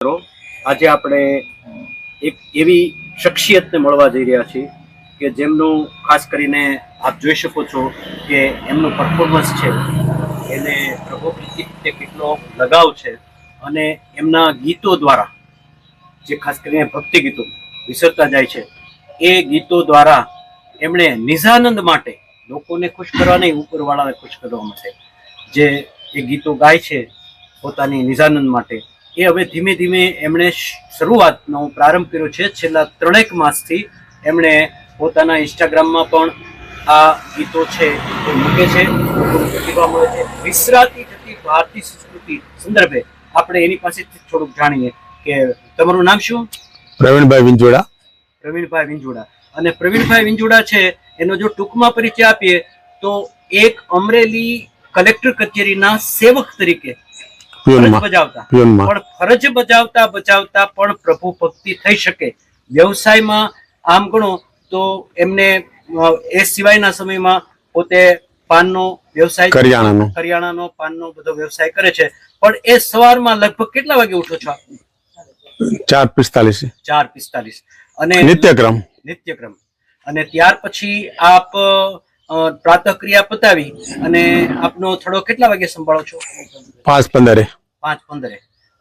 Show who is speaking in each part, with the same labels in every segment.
Speaker 1: આજે આપણે એક એવી શખ્સિયતને મળવા જઈ રહ્યા છીએ કે જેમનું ખાસ કરીને આપ જોઈ શકો છો કે એમનું પરફોર્મન્સ છે એને પ્રભુ પ્રત્યે કેટલો લગાવ છે અને એમના ગીતો દ્વારા જે ખાસ કરીને ભક્તિ ગીતો વિસરતા જાય છે એ ગીતો દ્વારા એમણે નિજાનંદ માટે લોકોને ખુશ કરવા નહીં, ઉપરવાળાને ખુશ કરવા માટે જે એ ગીતો ગાય છે પોતાની નિજાનંદ માટે, એ હવે ધીમે ધીમે એમણે શરૂઆતનો પ્રારંભ કર્યો છે. છેલ્લા 3 માસથી એમણે પોતાના ઇન્સ્ટાગ્રામમાં પણ આ ગીતો છે એ મૂકે છે, લોકોને પ્રતિભાવ મળે છે. વિસરાતી જતી ભારતીય સંસ્કૃતિ સંદર્ભે આપણે એની પાસેથી થોડુંક જાણીએ કે તમારું નામ શું?
Speaker 2: પ્રવીણભાઈ વિંજોડા.
Speaker 1: પ્રવીણભાઈ વિંજોડા. અને પ્રવીણભાઈ વિંજોડા છે એનો જો ટૂંકમાં પરિચય આપીએ તો એક અમરેલી કલેક્ટર કચેરીના સેવક તરીકે ફરજ બજાવતા પણ પ્રભુ ભક્તિ થઈ શકે. વ્યવસાયમાં આમ ગણો તો એમને એ સિવાયના સમયમાં પોતે પાનનો વ્યવસાય, કરિયાણાનો પાનનો બધો વ્યવસાય કરે છે. પણ એ સવારમાં લગભગ કેટલા વાગે ઉઠો છો? 4:45 અને નિત્યક્રમ. અને ત્યાર પછી આપ પ્રાતઃક્રિયા પતાવી અને આપનો થડો કેટલા વાગે સંભાળો છો? 5:15.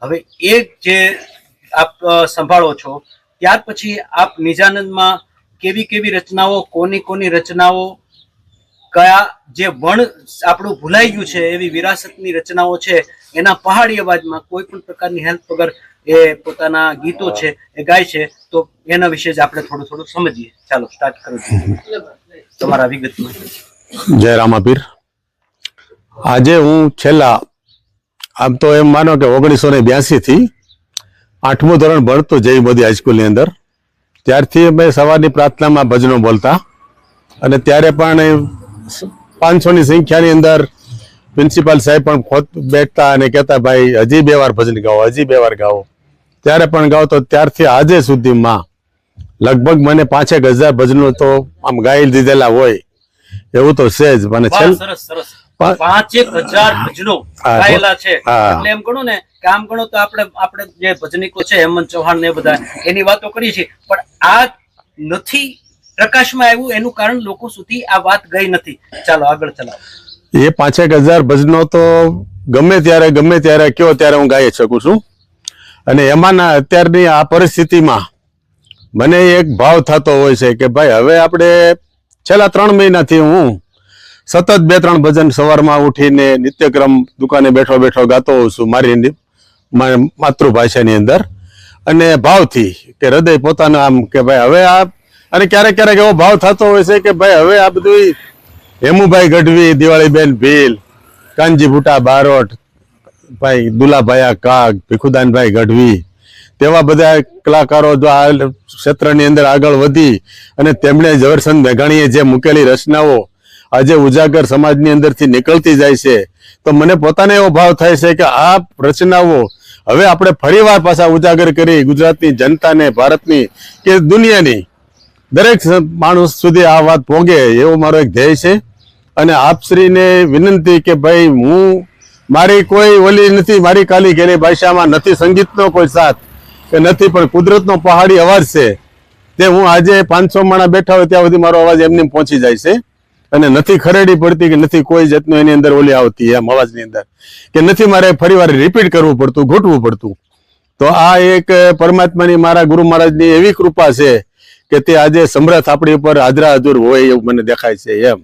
Speaker 1: હવે એ જે આપ સંભાળો છો ત્યાર પછી આપ નિજાનંદમાં કેવી રચનાઓ, કોની રચનાઓ, કયા જે વણ આપણું ભૂલાઈ ગયું છે એવી વિરાસતની રચનાઓ છે એના પહાડી અવાજમાં કોઈ પણ પ્રકારની હેલ્પ વગર એ પોતાના ગીતો છે એ ગાય છે. તો એના વિશે જ આપણે થોડું સમજીએ. ચાલો સ્ટાર્ટ કરો તમારા વિગતમાં.
Speaker 2: જય રામાપીર. આજે હું છેલ્લા આમ તો એમ માનો કે 1982 થી 8મું ધોરણ ભણતો જય મોદી હાઈસ્કૂલની અંદર. ત્યારથી અમે સવારની પ્રાર્થનામાં ભજનો બોલતા અને ત્યારે પણ 500ની સંખ્યાની અંદર પ્રિન્સિપાલ સાહેબ પણ બેઠતા અને કહેતા ભાઈ હજી 2 વાર ભજન ગાઓ, હજી 2 વાર ગાઓ. ત્યારે પણ ગાવતો. ત્યારથી આજે સુધીમાં લગભગ મને 5,000 ભજનો તો આમ ગાઈ દીધેલા હોય એવું તો છે જ. મને
Speaker 1: 5,000 ભજનો ગાયેલા છે એટલે એમ ગણો ને કે આમ ગણો તો આપણે જે ભજનીકો છે હેમંત ચૌહાણ ને બધા એની વાતો કરીએ છીએ, પણ આ નથી પ્રકાશમાં આવ્યું એનું કારણ લોકો સુધી આ વાત ગઈ નથી. ચાલો આગળ ચલાવો.
Speaker 2: એ 5,000 ભજનો તો ગમે ત્યારે કયો ત્યારે હું ગાઈ શકું છું. અને એમાંના અત્યારની આ પરિસ્થિતિમાં મને એક ભાવ થતો હોય છે કે ભાઈ હવે આપણે છેલ્લા 3 મહિનાથી હું સતત 2-3 ભજન સવારમાં ઉઠીને નિત્યક્રમ દુકાને બેઠો ગાતો હોઉં છું મારી માતૃભાષાની અંદર અને ભાવથી કે હૃદય પોતાનું આમ કે ભાઈ હવે આ. અને ક્યારેક એવો ભાવ થતો હોય છે કે ભાઈ હવે આ બધું હેમુભાઈ ગઢવી, દિવાળીબેન ભીલ, કાનજી ભૂટા બારોટ, ભાઈ દુલાભાઈ કાગ, ભીખુદાનભાઈ ગઢવી તેવા બધા કલાકારો જો આ ક્ષેત્રની અંદર આગળ વધી અને તેમણે ઝવેરચંદ મેઘાણીએ જે મૂકેલી રચનાઓ આજે ઉજાગર સમાજની અંદરથી નીકળતી જાય છે તો મને પોતાને એવો ભાવ થાય છે કે આ રચનાઓ હવે આપણે ફરીવાર પાછા ઉજાગર કરી ગુજરાતની જનતાને, ભારતની કે દુનિયાની દરેક માણસ સુધી આ વાત પહોંચે એવો મારો એક ધ્યેય છે. અને આપશ્રીને વિનંતી કે ભાઈ હું મારી કોઈ ઓલી નથી, મારી કાલી ઘેરી ભાષામાં નથી સંગીતનો કોઈ સાથ કે નથી, પણ કુદરતનો પહાડી અવાજ છે તે હું આજે 500 માણા બેઠા હોય ત્યાં સુધી મારો અવાજ એમને પહોંચી જાય છે. અને નથી ખરેડી પડતી કે નથી કોઈ જાતનું એની અંદર ઓલી આવતી એમ અવાજની અંદર કે નથી મારે ફરીવાર રિપીટ કરવું પડતું, ઘૂંટવું પડતું. તો આ એક પરમાત્માની, મારા ગુરુ મહારાજની એવી કૃપા છે કે તે આજે સમર્થ આપણી ઉપર હાજરા હજુર હોય એવું મને દેખાય છે એમ.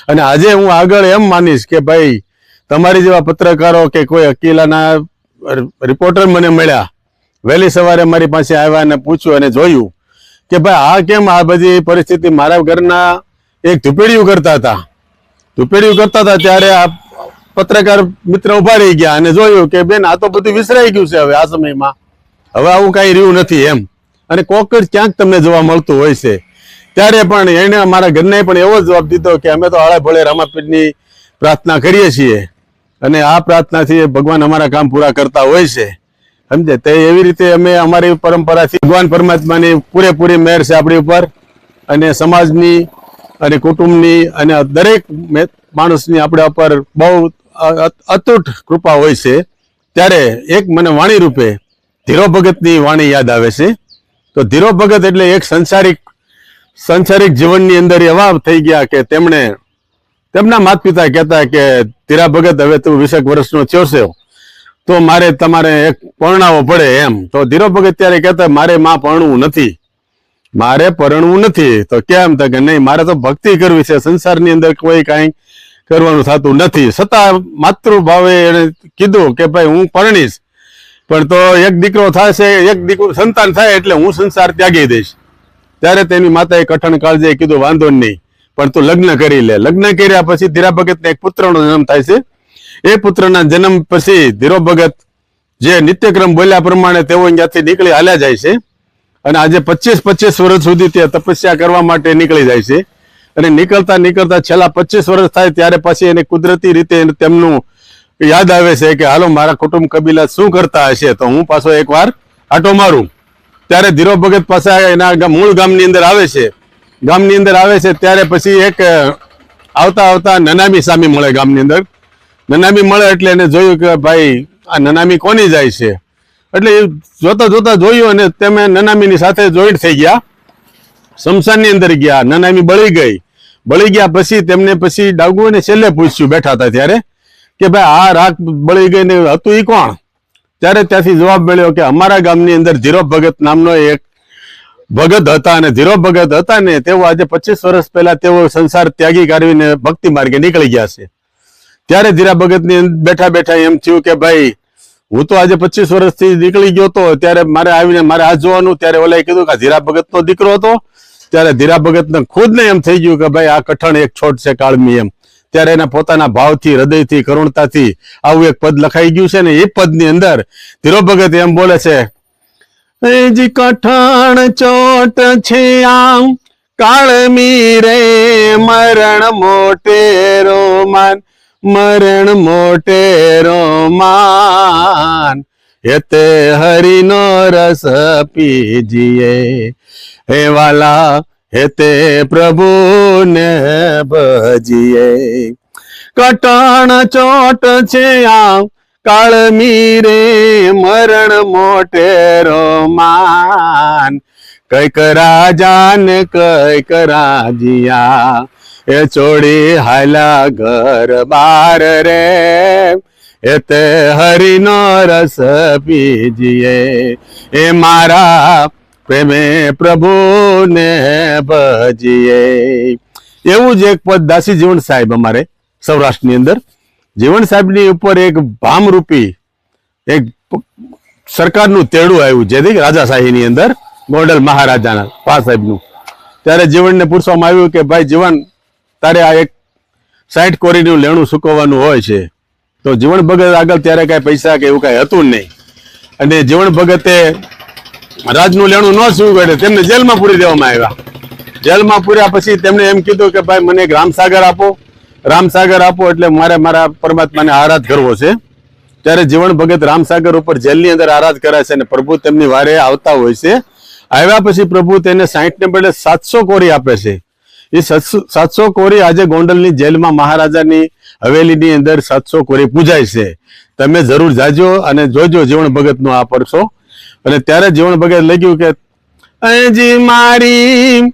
Speaker 2: અને આજે હું આગળ એમ માનીશ કે ભાઈ તમારી જેવા પત્રકારો કે કોઈ અકીલાના રિપોર્ટર મને મળ્યા, વહેલી સવારે મારી પાસે આવ્યા અને પૂછ્યું અને જોયું કે ભાઈ આ કેમ આ બધી પરિસ્થિતિ. મારા ઘરના એક ધૂપેડિયું કરતા હતા ત્યારે આ પત્રકાર મિત્ર ઉભા રહી ગયા અને જોયું કે બેન આ તો બધું વિસરાઈ ગયું છે હવે આ સમયમાં, હવે આવું કઈ રહ્યું નથી એમ. અને કોક જ ક્યાંક તમને જોવા મળતું હોય છે. ત્યારે પણ એને મારા ઘરને પણ એવો જવાબ દીધો કે અમે તો હળે ભળે રામાપીરની પ્રાર્થના કરીએ છીએ અને આ પ્રાર્થનાથી ભગવાન અમારા કામ પૂરા કરતા હોય છે, સમજે. તે એવી રીતે અમે અમારી પરંપરાથી ભગવાન પરમાત્માની પૂરેપૂરી મહેર છે આપણી ઉપર અને સમાજની અને કુટુંબની અને દરેક માણસની આપણા ઉપર બહુ અતૂટ કૃપા હોય છે. ત્યારે એક મને વાણી રૂપે ધીરો ભગતની વાણી યાદ આવે છે. તો ધીરો ભગત એટલે એક સંસારિક જીવનની અંદર એવા થઈ ગયા કે તેમના માતા પિતા કહેતા કે ધીરા ભગત હવે તું 20 વર્ષનો થયો છે તો મારે તમારે એક પરણાવો પડે એમ. તો ધીરો ભગત ત્યારે કહેતા મારે માં પરણવું નથી. તો કેમ? તો કે નહીં, મારે તો ભક્તિ કરવી છે, સંસારની અંદર કોઈ કાંઈ કરવાનું થતું નથી. છતાં માતૃભાવે એને કીધું કે ભાઈ હું પરણીશ, પણ તો એક દીકરો થશે, એક સંતાન થાય એટલે હું સંસાર ત્યાગી દઈશ. ત્યારે તેની માતાએ કઠણ કાળજે કીધું વાંધો નહીં, પણ તું લગ્ન કરી લે. લગ્ન કર્યા પછી ધીરા ભગતને એક પુત્રનો જન્મ થાય છે. એ પુત્રના જન્મ પછી ધીરો ભગત જે નિત્યક્રમ બોલ્યા પ્રમાણે તેઓ ત્યાંથી નીકળી હાલ્યા જાય છે અને આજે 25 વર્ષ સુધી તે તપસ્યા કરવા માટે નીકળી જાય છે. અને નીકળતા છેલ્લા 25 વર્ષ થાય ત્યારે પછી એને કુદરતી રીતે તેમનું યાદ આવે છે કે હાલો મારા કુટુંબ કબીલા શું કરતા હશે, તો હું પાછો એકવાર આટો મારું. ત્યારે ધીરો ભગત પાછા એના મૂળ ગામની અંદર આવે છે. ત્યારે પછી એક આવતા નનામી સામી મળે ગામની અંદર. નનામી મળે એટલે એને જોયું કે ભાઈ આ નનામી કોની જાય છે, એટલે એ જોતા જોયું અને તેમે નનામીની સાથે જોઈન્ટ થઈ ગયા. શમશાનની અંદર ગયા. નનામી બળી ગયા પછી તેમને પછી ડાગુને છેલ્લે પૂછ્યું બેઠા હતા ત્યારે કે ભાઈ આ રાખ બળી ગઈ ને હતું એ કોણ? ત્યારે ત્યાંથી જવાબ મળ્યો કે અમારા ગામની અંદર ધીરો ભગત નામનો એક ભગત હતા અને ધીરો ભગત હતા ને તેઓ આજે 25 વર્ષ પહેલા તેઓ સંસાર ત્યાગી કાઢીને ભક્તિ માર્ગે નીકળી ગયા છે. ત્યારે ધીરા ભગતની બેઠા એમ થયું કે ભાઈ હું તો આજે 25 વર્ષથી નીકળી ગયો તો ત્યારે મારે આવીને મારે આ જોવાનું. ત્યારે ઓલાએ કીધું કે ધીરા ભગતનો દીકરો હતો. ત્યારે ધીરા ભગતને ખુદને એમ થઈ ગયું કે ભાઈ આ કઠણ એક છોડ છે કાળમી એમ. ત્યારે એના પોતાના ભાવથી, હૃદયથી, કરુણતાથી આવું એક પદ લખાઈ ગયું છે ને એ પદની અંદર ધીરો ભગત એમ બોલે છે, જી કઠણ ચોટ છે આમ કાળમી રે મરણ મોટેરો માન એતે હરિનો રસ પીજીએ હે વાલા હેતે પ્રભુને ભજીએ. કટણ ચોટ છે આ કાળમી રે મરણ મોટેરો માન કઈક રાજા ને કઈક રાજીયા એ છોડી હાલા ઘર બાર રે એતે હરિનો રસ પીજીએ એ મારા પ્રેમે પ્રભુને ભજીએ. એવું જ એક પદ દાસી જીવણ સાહેબ અમારે સૌરાષ્ટ્રની અંદર જીવણ સાહેબની ઉપર એક ભામરૂપી એક સરકારનું તેડું આવ્યું જેથી રાજાશાહીની અંદર ગોંડલ મહારાજાના પા સાહેબનું. ત્યારે જીવણને પૂછવામાં આવ્યું કે ભાઈ જીવણ તારે આ એક 60 કોરીનું લેણું ચૂકવવાનું હોય છે. તો જીવણ ભગત આગળ ત્યારે કાંઈ પૈસા કે એવું કાંઈ હતું નહીં અને જીવણ ભગતે રાજનું લેણું ન ચૂકવ્યું તેમને જેલમાં પૂરી દેવામાં આવ્યા. જેલમાં પૂર્યા પછી તેમણે એમ કીધું કે ભાઈ મને એક રામસાગર આપો એટલે મારે મારા પરમાત્માને આરાધ કરવો છે. ત્યારે જીવણ ભગત રામસાગર ઉપર જેલની અંદર આરાધ કરે છે અને પ્રભુ તેમની વારે આવતા હોય છે. આવ્યા પછી પ્રભુ તેને 60 ને બદલે 700 કોરી આપે છે. એ 700 કોરી આજે ગોંડલની જેલમાં મહારાજાની હવેલીની અંદર 700 કોરી પૂજાય છે. તમે જરૂર જાજો અને જોજો જીવણ ભગતનો આ પરસો. અને ત્યારે જીવણ ભગત લખ્યું કે જી મારી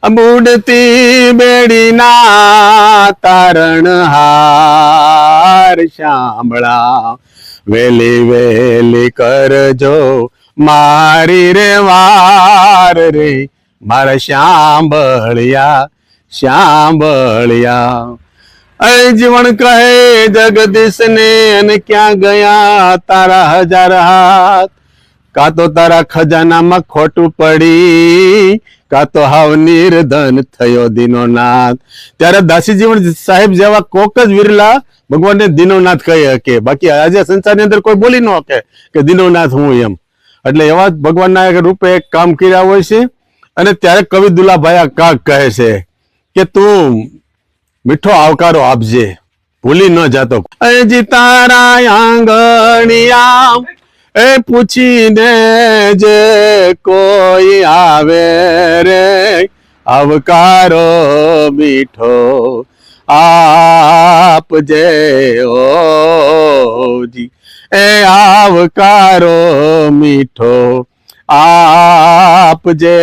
Speaker 2: બુડતી બેડીના તારણહાર સાંભળા વેલી કરજો મારી રે વાર રે મારા શાંભળિયા. જીવણ કહે જગદીશ ને અને ક્યાં ગયા તારા 1000 હાથ, કાં તો તારા ખજાનામાં ખોટું પડી કાં તો હાવ નિર્ધન થયો દીનોનાથ. ત્યારે દાસી જીવણ સાહેબ જેવા કોક જ વિરલા ભગવાનને દીનોનાથ કહી શકે, બાકી આજે સંસારની અંદર કોઈ બોલી ન શકે કે દીનોનાથ હું એમ. એટલે એવા જ ભગવાનના એક રૂપે એક કામ કર્યા હોય છે. અને ત્યારે કવિ દુલાભાઈ કાક કહે છે કે તું મીઠો આવકારો આપજે, ભૂલી ન જાતો. જી તારા આંગણિયા એ પૂછીને જે કોઈ આવે રે આવકારો મીઠો આપજે ઓજી. એ આવકારો મીઠો આપજે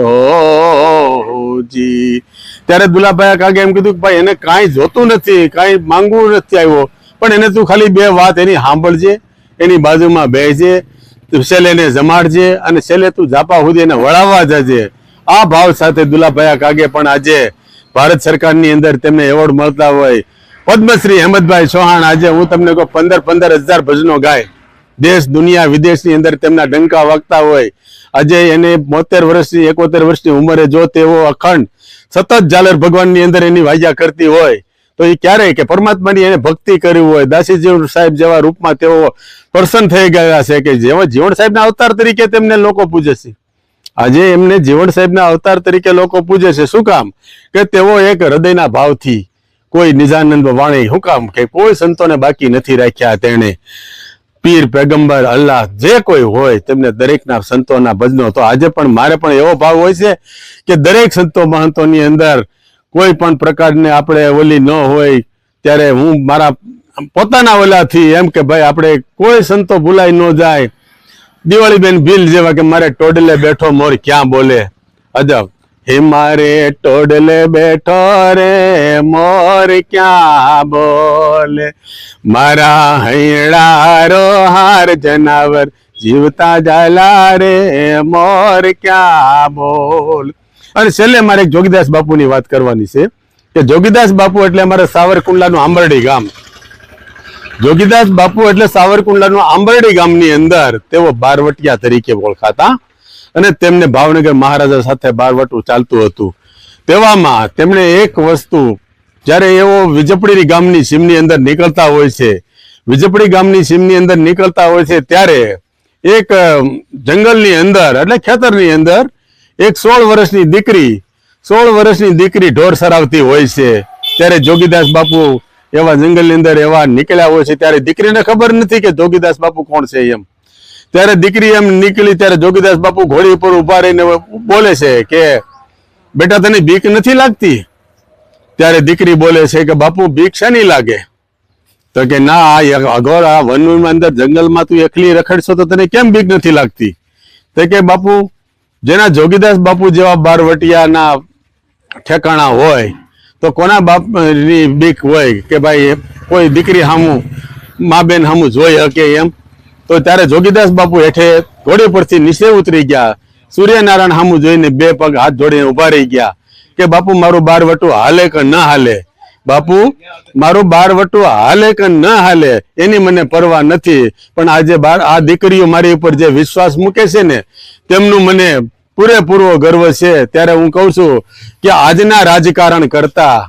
Speaker 2: હોજી. ત્યારે દુલાભાઈ કાગે એમ કીધું કે ભાઈ એને કાંઈ જોતું નથી, કાંઈ માંગવું નથી આવ્યો, પણ એને તું ખાલી બે વાત એની સાંભળજે, એની બાજુમાં બેસજે, છેલ્લે એને જમાડજે અને છેલ્લે તું જાપા સુધી એને વળાવવા જજે. આ ભાવ સાથે દુલાભાઈ કાગે પણ આજે ભારત સરકારની અંદર તેમને એવોર્ડ મળતા હોય. પદ્મશ્રી હેમંતભાઈ ચૌહાણ આજે હું તમને કહું 15,000 ભજનો ગાય, દેશ દુનિયા વિદેશની અંદર તેમના ડંકા વાગતા હોય. આજે એને 72 વર્ષની 71 વર્ષની ઉંમરે જો તેઓ અખંડ સતત ઝાલર ભગવાનની અંદર એની વાજા કરતી હોય તો એ ક્યારેય કે પરમાત્માની એને ભક્તિ કરી હોય. દાસીજી સાહેબ જેવા રૂપમાં તેઓ પ્રસન્ન થઈ ગયા છે કે જેવા જીવણ સાહેબના અવતાર તરીકે તેમને લોકો પૂજે છે. આજે એમને જીવણ સાહેબના અવતાર તરીકે લોકો પૂજે છે. શું કામ? કે તેઓ એક હૃદયના ભાવથી કોઈ નિજાનંદ વાણી, શું કામ કે કોઈ સંતોને બાકી નથી રાખ્યા. તેણે પીર, પેગંબર, અલ્લાહ જે કોઈ હોય તેમને દરેકના સંતોના ભજનો. તો આજે પણ મારે પણ એવો ભાવ હોય છે કે દરેક સંતો મહંતોની અંદર કોઈ પણ પ્રકારને આપણે ઓલી ન હોય ત્યારે હું મારા પોતાના ઓલાથી એમ કે ભાઈ આપણે કોઈ સંતો ભૂલાઈ ન જાય. દિવાળીબેન ભીલ જેવા કે મારે ટોડલે બેઠો મોર ક્યાં બોલે. અજબ હે મારે ટોડલે બેઠો રે મોર ક્યાં બોલે, મારા હૈડારો હાર જનાવર જીવતા જાલા રે મોર ક્યાં બોલ. અને છેલ્લે મારે એક જોગીદાસ બાપુની વાત કરવાની છે કે જોગીદાસ બાપુ એટલે અમારા સાવરકુંડલાનું આંબરડી ગામ. જોગીદાસ બાપુ એટલે સાવરકુંડલાનું આંબરડી ગામની અંદર તેઓ બારવટિયા તરીકે ઓળખાતા અને તેમને ભાવનગર મહારાજા સાથે બારવટું ચાલતું હતું. તેવામાં તેમણે એક વસ્તુ, જ્યારે એવો વિજપડી ગામની સીમની અંદર નીકળતા હોય છે, વિજપડી ગામની સીમની અંદર નીકળતા હોય છે ત્યારે એક જંગલની અંદર એટલે ખેતરની અંદર એક 16 વર્ષની દીકરી ઢોર સરાવતી હોય છે. ત્યારે જોગીદાસ બાપુ એવા જંગલની અંદર એવા નીકળ્યા હોય છે. ત્યારે દીકરીને ખબર નથી કે જોગીદાસ બાપુ કોણ છે એમ. ત્યારે દીકરી એમ નીકળી ત્યારે જોગીદાસ બાપુ ઘોડી ઉપર ઉભા રહીને બોલે છે કે બેટા તને બીક નથી લાગતી? ત્યારે દીકરી બોલે છે કે બાપુ બીક શાની લાગે? તો કે ના, આ અઘોર આ વનમાં અંદર જંગલમાં તું એકલી રખડશો તો તને કેમ બીક નથી લાગતી? તો કે બાપુ જેના જોગીદાસ બાપુ જેવા બારવટિયાના ઠેકાણા હોય તો કોના બાપની બીક હોય કે ભાઈ કોઈ દીકરી સામું મા બેન સામું જોઈ શકે એમ? તો ત્યારે જોગીદાસ બાપુ હેઠે ઘોડી પરથી નીચે ઉતરી ગયા, સૂર્યનારાયણ સામું જોઈને બે પગ હાથ જોડીને ઉભા રહી ગયા કે બાપુ મારું બારવટું હાલે કે ન હાલે, બાપુ મારું બારવટું હાલે કે ન હાલે એની મને પરવા નથી, પણ આજે આ દીકરીઓ મારી ઉપર જે વિશ્વાસ મૂકે છે ને તેમનું મને પૂરેપૂરો ગર્વ છે. ત્યારે હું કહું છું કે આજના રાજકારણ કરતા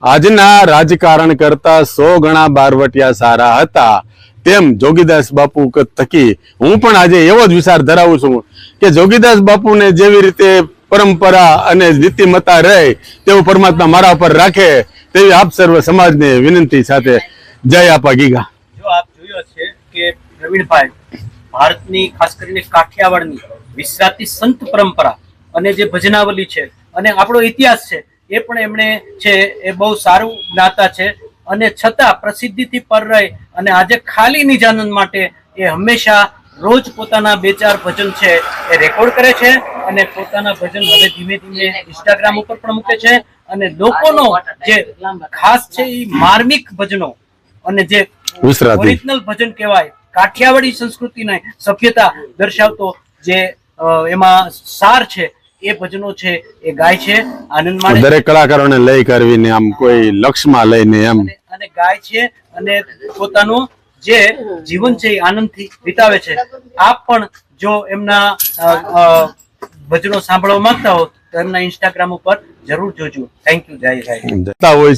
Speaker 2: 100 ગણા બારવટિયા સારા હતા. તેમ જોગીદાસ બાપુ થકી હું પણ આજે એવો જ વિચાર ધરાવું છું કે જોગીદાસ બાપુને જેવી રીતે પરંપરા અને નીતિમત્તા રહે તેવું પરમાત્મા મારા ઉપર રાખે તેવી આપ સર્વ સમાજને વિનંતી સાથે જય આપા ગીગા.
Speaker 1: જો આપ જોયો છે કે પ્રવીણભાઈ ભારતની ખાસ કરીને કાઠિયાવાડની વિશ્રાતી સંત પરંપરા અને જે ભજનાવલી છે અને આપણો ઇતિહાસ છે એ પણ એમણે છે એ બહુ સારું જ્ઞાતા છે. અને છતાં પ્રસિદ્ધિથી પર રહી અને આજે ખાલી નિજાનંદ માટે એ હંમેશા રોજ પોતાના 2-4 ભજન છે એ રેકોર્ડ કરે છે અને પોતાના ભજન હવે ધીમે ધીમે ઇન્સ્ટાગ્રામ ઉપર પણ મૂકે છે. અને લોકોનો જે ખાસ છે એ માર્મિક ભજનો અને જે ઓરિજિનલ ભજન કહેવાય, કાઠિયાવાડી સંસ્કૃતિને સભ્યતા દર્શાવતો જે એમાં સાર છે એ ભજનો છે એ ગાય છે, આનંદ માણે
Speaker 2: દરેક કલાકારોને લઈ કરવીને આમ કોઈ લક્ષ્યમાં લઈને એમ
Speaker 1: અને ગાય છે અને પોતાનું જે જીવન છે એ આનંદથી વિતાવે છે. આપ પણ જો એમના ભજનો સાંભળવા માંગતા હો તો એમના ઇન્સ્ટાગ્રામ ઉપર જરૂર જોજો. Thank you. જય જય.
Speaker 2: હોય